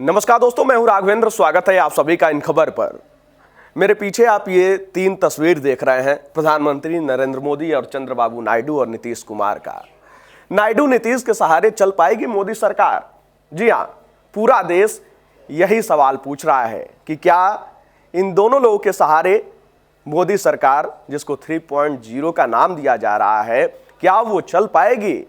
नमस्कार दोस्तों, मैं हूं राघवेंद्र। स्वागत है आप सभी का इन खबर पर। मेरे पीछे आप ये 3 तस्वीर देख रहे हैं प्रधानमंत्री नरेंद्र मोदी और चंद्रबाबू नायडू और नीतीश कुमार का। नायडू नीतीश के सहारे चल पाएगी मोदी सरकार? जी हां, पूरा देश यही सवाल पूछ रहा है कि क्या इन दोनों लोगों के सहारे मोदी सरकार, जिसको 3.0 का नाम दिया जा रहा है, क्या वो चल पाएगी?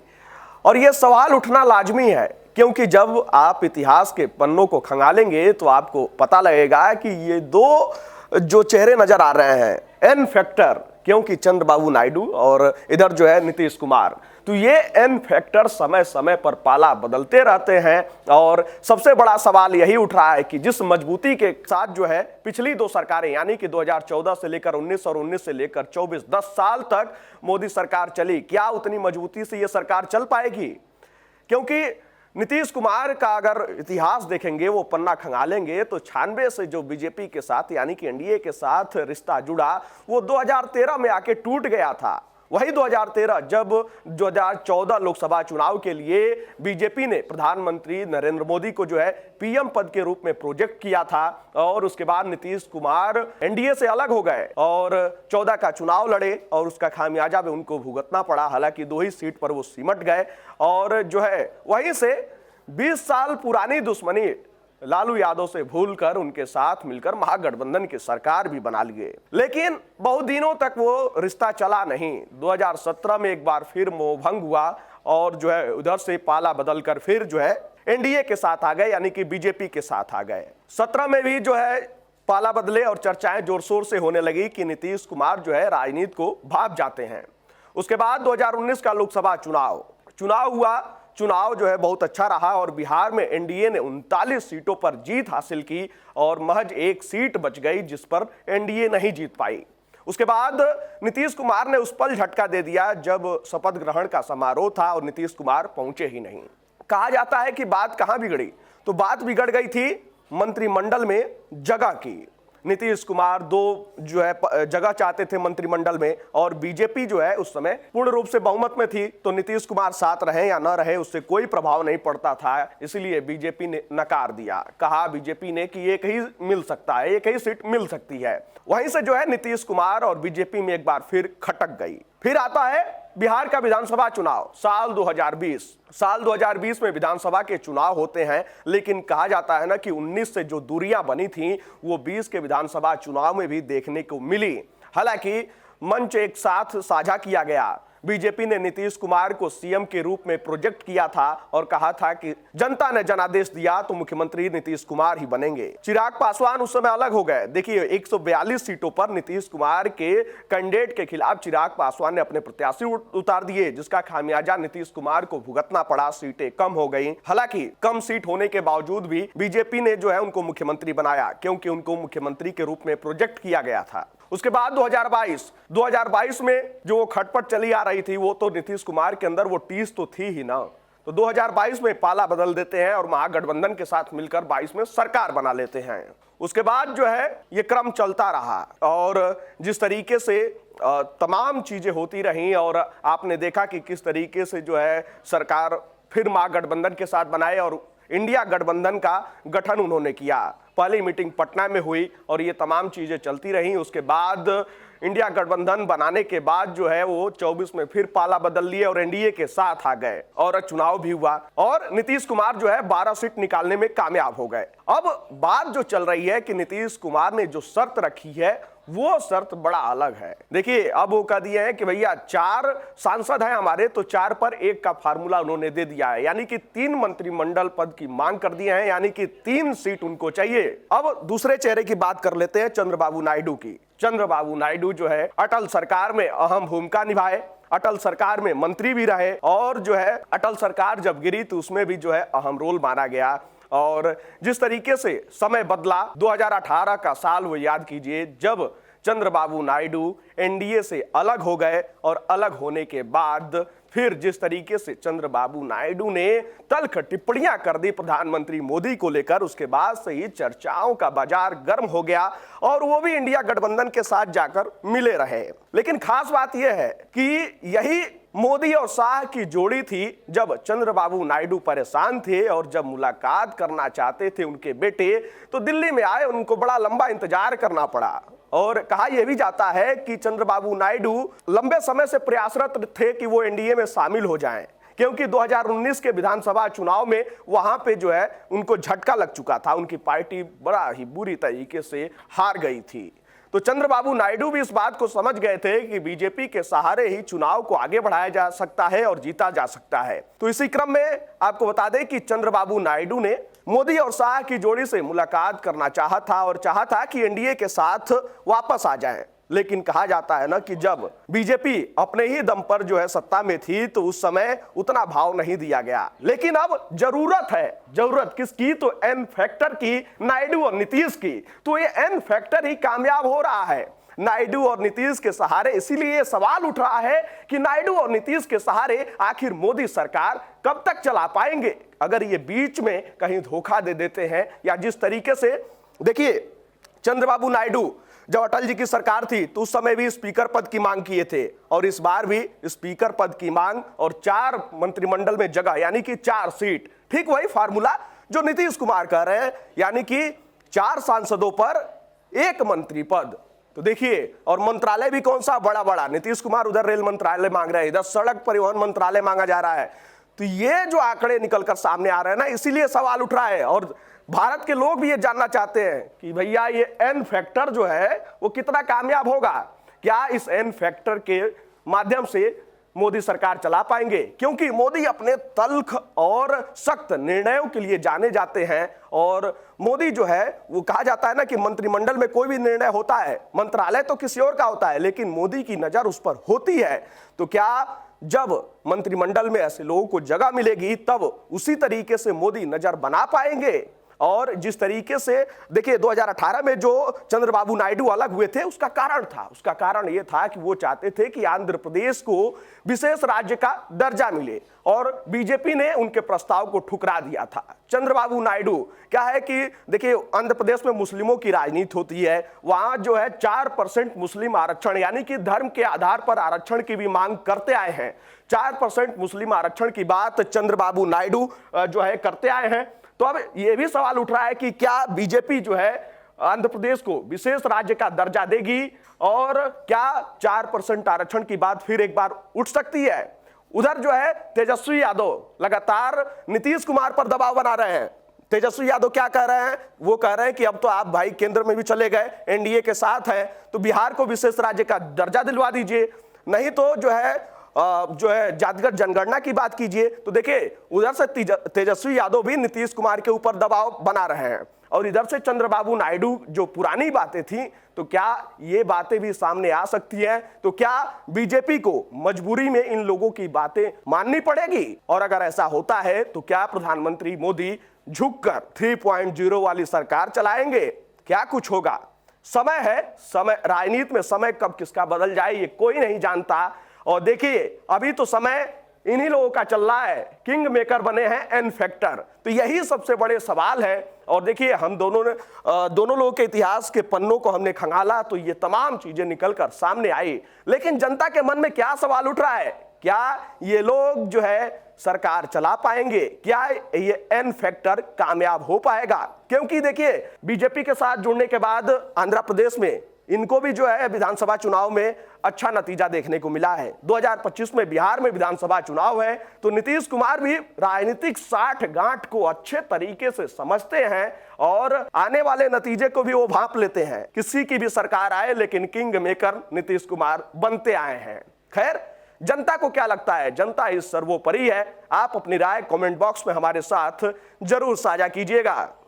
और यह सवाल उठना लाजमी है, क्योंकि जब आप इतिहास के पन्नों को खंगालेंगे तो आपको पता लगेगा कि ये दो जो चेहरे नजर आ रहे हैं, एन फैक्टर, क्योंकि चंद्रबाबू नायडू और इधर जो है नीतीश कुमार, तो ये एन फैक्टर समय समय पर पाला बदलते रहते हैं। और सबसे बड़ा सवाल यही उठ रहा है कि जिस मजबूती के साथ जो है पिछली 2 सरकारें, यानी कि 2014 से लेकर 19 और 19 से लेकर 24, 10 साल तक मोदी सरकार चली, क्या उतनी मजबूती से ये सरकार चल पाएगी? क्योंकि नीतीश कुमार का अगर इतिहास देखेंगे, वो पन्ना खंगालेंगे, तो 96 से जो बीजेपी के साथ यानी कि एनडीए के साथ रिश्ता जुड़ा, वो 2013 में आके टूट गया था। वही 2013 जब 2014 लोकसभा चुनाव के लिए बीजेपी ने प्रधानमंत्री नरेंद्र मोदी को जो है पीएम पद के रूप में प्रोजेक्ट किया था, और उसके बाद नीतीश कुमार एनडीए से अलग हो गए और 14 का चुनाव लड़े और उसका खामियाजा भी उनको भुगतना पड़ा। हालांकि 2 ही सीट पर वो सिमट गए और जो है वहीं से 20 साल पुरानी दुश्मनी लालू यादव से भूलकर उनके साथ मिलकर महागठबंधन की सरकार भी बना लिए। लेकिन बहुत दिनों तक वो रिश्ता चला नहीं। 2017 में एक बार फिर मोहभंग हुआ और जो है उधर से पाला बदलकर फिर जो है एनडीए के साथ आ गए, यानी कि बीजेपी के साथ आ गए। 17 में भी जो है पाला बदले और चर्चाएं जोर शोर से होने लगी कि नीतीश कुमार जो है राजनीति को भाप जाते हैं। उसके बाद 2019 का लोकसभा चुनाव हुआ। चुनाव जो है बहुत अच्छा रहा और बिहार में एनडीए ने 39 सीटों पर जीत हासिल की और महज 1 सीट बच गई जिस पर एनडीए नहीं जीत पाई। उसके बाद नीतीश कुमार ने उस पल झटका दे दिया जब शपथ ग्रहण का समारोह था और नीतीश कुमार पहुंचे ही नहीं। कहा जाता है कि बात कहां बिगड़ी, तो बात बिगड़ गई थी मंत्रिमंडल में जगह की। नीतीश कुमार 2 जो है जगह चाहते थे मंत्रिमंडल में, और बीजेपी जो है उस समय पूर्ण रूप से बहुमत में थी, तो नीतीश कुमार साथ रहे या न रहे उससे कोई प्रभाव नहीं पड़ता था। इसलिए बीजेपी ने नकार दिया। कहा बीजेपी ने कि एक ही मिल सकता है, एक ही सीट मिल सकती है। वहीं से जो है नीतीश कुमार और बीजेपी में एक बार फिर खटक गई। फिर आता है बिहार का विधानसभा चुनाव साल 2020 में विधानसभा के चुनाव होते हैं। लेकिन कहा जाता है ना कि 19 से जो दूरियां बनी थी वो 20 के विधानसभा चुनाव में भी देखने को मिली। हालांकि मंच एक साथ साझा किया गया। बीजेपी ने नीतीश कुमार को सीएम के रूप में प्रोजेक्ट किया था और कहा था कि जनता ने जनादेश दिया तो मुख्यमंत्री नीतीश कुमार ही बनेंगे। चिराग पासवान उस समय अलग हो गए। देखिए 142 सीटों पर नीतीश कुमार के कैंडिडेट के खिलाफ चिराग पासवान ने अपने प्रत्याशी उतार दिए, जिसका खामियाजा नीतीश कुमार को भुगतना पड़ा। सीटें कम हो गई। हालांकि कम सीट होने के बावजूद भी बीजेपी ने जो है उनको मुख्यमंत्री बनाया, क्योंकि उनको मुख्यमंत्री के रूप में प्रोजेक्ट किया गया था। उसके बाद 2022 में जो खटपट चली आ रही थी, वो तो नीतीश कुमार के अंदर वो टीस तो थी ही ना। तो 2022 में पाला बदल देते हैं और महागठबंधन के साथ मिलकर 22 में सरकार बना लेते हैं। उसके बाद जो है ये क्रम चलता रहा और जिस तरीके से तमाम चीजें होती रहीं और आपने देखा कि किस तरीके से जो है सरकार फिर महागठबंधन के साथ बनाए और इंडिया गठबंधन का गठन उन्होंने किया। पहली मीटिंग पटना में हुई और ये तमाम चीजें चलती रहीं। उसके बाद इंडिया गठबंधन बनाने के बाद जो है वो 24 में फिर पाला बदल लिए और एनडीए के साथ आ गए और चुनाव भी हुआ और नीतीश कुमार जो है 12 सीट निकालने में कामयाब हो गए। अब बात जो चल रही है कि नीतीश कुमार ने जो शर्त रखी है वो शर्त बड़ा अलग है। देखिए अब वो कह दिए हैं कि भैया 4 सांसद हैं हमारे, तो 4 पर 1 का फार्मूला उन्होंने दे दिया है, यानी कि 3 मंत्रिमंडल पद की मांग कर दिए हैं, यानी कि 3 सीट उनको चाहिए। अब दूसरे चेहरे की बात कर लेते हैं चंद्रबाबू नायडू की। चंद्रबाबू नायडू जो है अटल सरकार में अहम भूमिका निभाए, अटल सरकार में मंत्री भी रहे और जो है अटल सरकार जब गिरी तो उसमें भी जो है अहम रोल माना गया। और जिस तरीके से समय बदला, 2018 का साल वो याद कीजिए जब चंद्रबाबू नायडू एनडीए से अलग हो गए और अलग होने के बाद फिर जिस तरीके से चंद्रबाबू नायडू ने तल्ख टिप्पणियां कर दी प्रधानमंत्री मोदी को लेकर, उसके बाद से ही चर्चाओं का बाजार गर्म हो गया और वो भी इंडिया गठबंधन के साथ जाकर मिले रहे। लेकिन खास बात यह है कि यही मोदी और शाह की जोड़ी थी। जब चंद्रबाबू नायडू परेशान थे और जब मुलाकात करना चाहते थे उनके बेटे, तो दिल्ली में आए, उनको बड़ा लंबा इंतजार करना पड़ा। और कहा यह भी जाता है कि चंद्रबाबू नायडू लंबे समय से प्रयासरत थे कि वो एनडीए में शामिल हो जाएं, क्योंकि 2019 के विधानसभा चुनाव में वहां पे जो है उनको झटका लग चुका था, उनकी पार्टी बड़ा ही बुरी तरीके से हार गई थी। तो चंद्रबाबू नायडू भी इस बात को समझ गए थे कि बीजेपी के सहारे ही चुनाव को आगे बढ़ाया जा सकता है और जीता जा सकता है। तो इसी क्रम में आपको बता दें कि चंद्रबाबू नायडू ने मोदी और शाह की जोड़ी से मुलाकात करना चाहा था और चाहा था कि एनडीए के साथ वापस आ जाएं। लेकिन कहा जाता है ना कि जब बीजेपी अपने ही दम पर जो है सत्ता में थी तो उस समय उतना भाव नहीं दिया गया। लेकिन अब जरूरत है, जरूरत किसकी? तो एन फैक्टर की, नायडू और नीतीश की। तो ये एन फैक्टर ही कामयाब हो रहा है नायडू और नीतीश के सहारे। इसीलिए सवाल उठ रहा है कि नायडू और नीतीश के सहारे आखिर मोदी सरकार कब तक चला पाएंगे, अगर ये बीच में कहीं धोखा दे देते हैं। या जिस तरीके से देखिए, चंद्रबाबू नायडू जब अटल जी की सरकार थी तो उस समय भी स्पीकर पद की मांग किए थे, और इस बार भी स्पीकर पद की मांग और 4 मंत्रिमंडल में जगह, यानी कि 4 सीट। ठीक वही फार्मूला जो नीतीश कुमार कह रहे हैं, यानी कि 4 सांसदों पर 1 मंत्री पद। तो देखिए, और मंत्रालय भी कौन सा बड़ा बड़ा, नीतीश कुमार उधर रेल मंत्रालय मांग रहे हैं, इधर सड़क परिवहन मंत्रालय मांगा जा रहा है। तो ये जो आंकड़े निकलकर सामने आ रहे हैं ना, इसीलिए सवाल उठ रहा है। और भारत के लोग भी ये जानना चाहते हैं कि भैया ये एन फैक्टर जो है वो कितना कामयाब होगा, क्या इस एन फैक्टर के माध्यम से मोदी सरकार चला पाएंगे? क्योंकि मोदी अपने तल्ख और सख्त निर्णयों के लिए जाने जाते हैं। और मोदी जो है वो कहा जाता है ना कि मंत्रिमंडल में कोई भी निर्णय होता है, मंत्रालय तो किसी और का होता है, लेकिन मोदी की नजर उस पर होती है। तो क्या जब मंत्रिमंडल में ऐसे लोगों को जगह मिलेगी तब उसी तरीके से मोदी नजर बना पाएंगे? और जिस तरीके से देखिए 2018 में जो चंद्रबाबू नायडू अलग हुए थे उसका कारण यह था कि वो चाहते थे कि आंध्र प्रदेश को विशेष राज्य का दर्जा मिले, और बीजेपी ने उनके प्रस्ताव को ठुकरा दिया था। चंद्रबाबू नायडू क्या है कि देखिए, आंध्र प्रदेश में मुस्लिमों की राजनीति होती है, वहां जो है 4% मुस्लिम आरक्षण, यानी कि धर्म के आधार पर आरक्षण की भी मांग करते आए हैं। 4% मुस्लिम आरक्षण की बात चंद्रबाबू नायडू जो है करते आए हैं। तो अब यह भी सवाल उठ रहा है कि क्या बीजेपी जो है आंध्र प्रदेश को विशेष राज्य का दर्जा देगी, और क्या 4% आरक्षण की बात फिर एक बार उठ सकती है? उधर जो है तेजस्वी यादव लगातार नीतीश कुमार पर दबाव बना रहे हैं। तेजस्वी यादव क्या कह रहे हैं? वो कह रहे हैं कि अब तो आप भाई केंद्र में भी चले गए, एनडीए के साथ हैं, तो बिहार को विशेष राज्य का दर्जा दिलवा दीजिए, नहीं तो जो है जातिगत जनगणना की बात कीजिए। तो देखिए, उधर से तेजस्वी यादव भी नीतीश कुमार के ऊपर दबाव बना रहे हैं, और इधर से चंद्रबाबू नायडू जो पुरानी बातें थी, तो क्या ये बातें भी सामने आ सकती हैं? तो क्या बीजेपी को मजबूरी में इन लोगों की बातें माननी पड़ेगी? और अगर ऐसा होता है तो क्या प्रधानमंत्री मोदी झुककर 3.0 वाली सरकार चलाएंगे? क्या कुछ होगा? समय है, समय, राजनीति में समय कब किसका बदल जाए ये कोई नहीं जानता। और देखिए, अभी तो समय इन्हीं लोगों का चल रहा है, किंग मेकर बने हैं एन फैक्टर। तो यही सबसे बड़े सवाल है। और देखिए, हम दोनों लोगों के इतिहास के पन्नों को हमने खंगाला तो ये तमाम चीजें निकलकर सामने आई। लेकिन जनता के मन में क्या सवाल उठ रहा है? क्या ये लोग जो है सरकार चला पाएंगे? क्या ये एन फैक्टर कामयाब हो पाएगा? क्योंकि देखिए, बीजेपी के साथ जुड़ने के बाद आंध्र प्रदेश में इनको भी जो है विधानसभा चुनाव में अच्छा नतीजा देखने को मिला है। 2025 में बिहार में विधानसभा चुनाव है, तो नीतीश कुमार भी राजनीतिक साठ गांठ को अच्छे तरीके से समझते हैं और आने वाले नतीजे को भी वो भांप लेते हैं। किसी की भी सरकार आए, लेकिन किंग मेकर नीतीश कुमार बनते आए हैं। खैर, जनता को क्या लगता है? जनता इस सर्वोपरि है। आप अपनी राय कमेंट बॉक्स में हमारे साथ जरूर साझा कीजिएगा।